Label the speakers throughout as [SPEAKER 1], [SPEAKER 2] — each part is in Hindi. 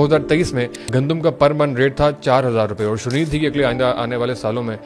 [SPEAKER 1] 2023 में गंदम का पर मन रेट था 4,000 रुपये और शुनीद थी कि अगले आने वाले सालों में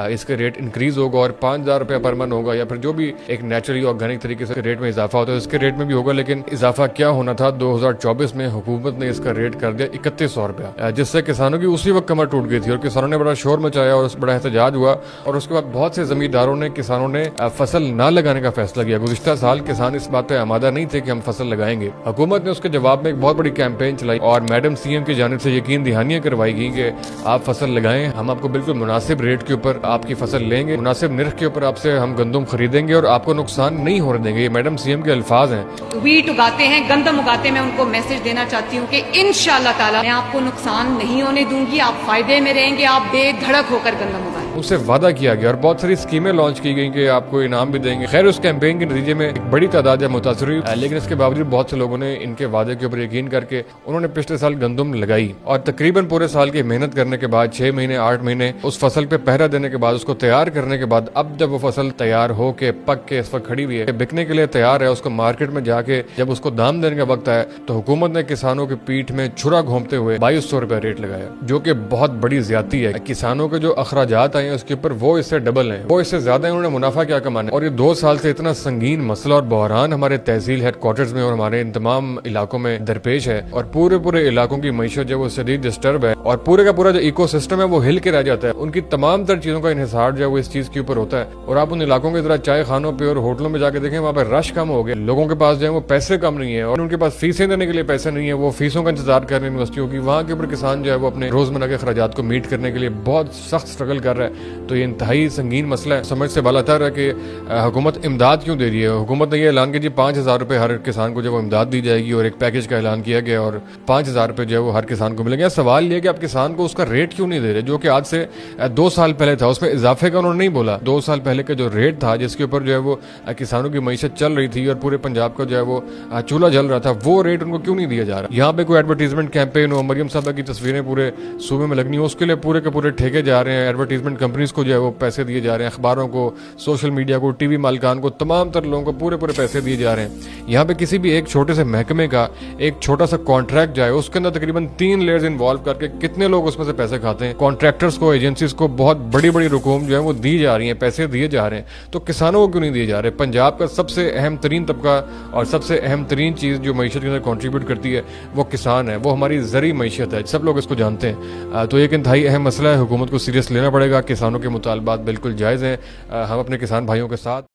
[SPEAKER 1] इसके रेट इंक्रीज होगा और 5,000 रुपये पर मन होगा या फिर जो भी एक नेचुरली ऑर्गेनिक तरीके से रेट में इजाफा होता है इसके रेट में भी होगा। लेकिन इजाफा क्या होना था, 2024 में हुकूमत ने इसका रेट कर दिया 3100 रुपया, जिससे किसानों की उसी वक्त कमर टूट गई थी और किसानों ने बड़ा शोर मचाया और बड़ा एहतजाज हुआ। और उसके बाद बहुत से जमींदारों ने, किसानों ने फसल ना लगाने का फैसला किया। गुज़िश्ता साल किसान इस बात पे आमादा नहीं थे कि हम फसल लगाएंगे। हुकूमत ने उसके जवाब में एक बहुत बड़ी कैंपेन चलाई और मैडम सीएम की जानिब से यकीन दहानियां करवाई गई कि आप फसल लगाएं, हम आपको बिल्कुल मुनासिब रेट के ऊपर आपकी फसल लेंगे, मुनासिब निर्ख के ऊपर आपसे हम गंदम खरीदेंगे और आपको नुकसान नहीं होने देंगे। ये मैडम सीएम के अल्फाज हैं।
[SPEAKER 2] वीट उगाते हैं, गंदम उगाते हैं, मैं उनको मैसेज देना चाहती हूँ कि इंशाअल्लाह ताला मैं आपको नुकसान नहीं होने दूंगी, आप फायदे में रहेंगे, आप बेधड़क होकर गंदम उगाएं।
[SPEAKER 1] उससे वादा किया गया और बहुत सारी स्कीमें लॉन्च की गई कि आपको इनाम भी देंगे। खैर, उस कैंपेन के नतीजे में एक बड़ी तादाद मुतासर हुई, लेकिन इसके बावजूद बहुत से लोगों ने इनके वादे के ऊपर यकीन करके उन्होंने पिछले साल गंदम लगाई और तकरीबन पूरे साल की मेहनत करने के बाद 6 महीने 8 महीने उस फसल पे पहरा देने के बाद, उसको तैयार करने के बाद, अब जब वो फसल तैयार हो के पक के इस वक्त खड़ी हुई है, बिकने के लिए तैयार है, उसको मार्केट में जाके जब उसको दाम देने का वक्त आया तो हुकूमत ने किसानों की पीठ में छुरा घोंपते हुए 2200 रुपया रेट लगाया, जो कि बहुत बड़ी ज्यादती है। किसानों के जो अखराजात आए हैं उसके ऊपर वो इससे डबल है, वो इससे ज्यादा है। उन्होंने मुनाफा क्या कमाना है। और ये 2 साल से इतना संगीन मसला और बहरान हमारे तहसील हेडक्वार्टर्स में और हमारे इन तमाम इलाकों में दरपेश है और पूरे इलाकों की मईशत जो वो शदीद डिस्टर्ब है और पूरे का पूरा जो इकोसिस्टम है वो हिल के रह जाता है। उनकी तमाम तर चीजों का इन्हिसार जो है वो इस चीज के ऊपर होता है। और आप उन इलाकों के जरा चाय खानों पे और होटलों में जाके देखें, वहाँ पे रश कम हो गया, लोगों के पास जो है वो पैसे कम नहीं है और उनके पास फीसें देने के लिए पैसे नहीं है, वो फीसों का इंतजार कर रहे हैं यूनिवर्सिटियों की। वहाँ के ऊपर किसान जो है वो अपने रोजमर्रा के अखराजात को मीट करने के लिए बहुत सख्त स्ट्रगल कर रहा है। तो ये इंतहाई संगीन मसला है। समझ से बालातर है कि हुकूमत इमदाद क्यों दे रही है। हुकूमत ने यह ऐलान किया जी 5,000 रुपये हर किसान को जो वो इमदाद दी जाएगी और एक पैकेज का ऐलान किया गया और 5,000 रुपये जो है वो हर किसान को मिलेंगे। सवाल ये कि आप किसान को उसका रेट क्यों नहीं दे रहे, जो कि आज से 2 साल पहले था। उसमें इजाफे का उन्होंने नहीं बोला। 2 साल पहले का जो रेट था जिसके ऊपर जो है वो किसानों की मईशत चल रही थी और पूरे पंजाब का जो है वो चूल्हा जल रहा था, वो रेट उनको क्यों नहीं दिया जा रहा। यहाँ पे कोई एडवर्टीजमेंट कैंपेन हो, मरियम साहबा की तस्वीरें पूरे सूबे में लगनी हो, उसके लिए पूरे के पूरे ठेके जा रहे हैं। एडवर्टीजमेंट कंपनीज को जो है वो पैसे दिए जा रहे हैं, अखबारों को, सोशल मीडिया को, टीवी मालिकान को, तमाम तर लोगों को पूरे पैसे दिए जा रहे हैं। यहाँ पे किसी भी एक छोटे से महकमे का एक छोटा सा कॉन्ट्रैक्ट जाए, उसके अंदर तकरीबन 3 लेयर्स इन्वॉल्व करके कितने लोग उसमें से पैसे खाते हैं। कॉन्ट्रैक्टर्स को, एजेंसीज को बहुत बड़ी रकूम जो है वो दी जा रही है, पैसे दिए जा रहे हैं, तो किसानों को क्यों नहीं दिए जा रहे। पंजाब का सबसे अहम तरीन तबका और सबसे अहम तरीन चीज जो मईशत के अंदर कॉन्ट्रीब्यूट करती है वो किसान है, वो हमारी ज़री मईशत है, सब लोग इसको जानते हैं। तो एक इंतहाई अहम मसला है, हुकूमत को सीरियस लेना पड़ेगा। किसानों के मुतालबात बिल्कुल जायज़ हैं, हम अपने किसान भाइयों के साथ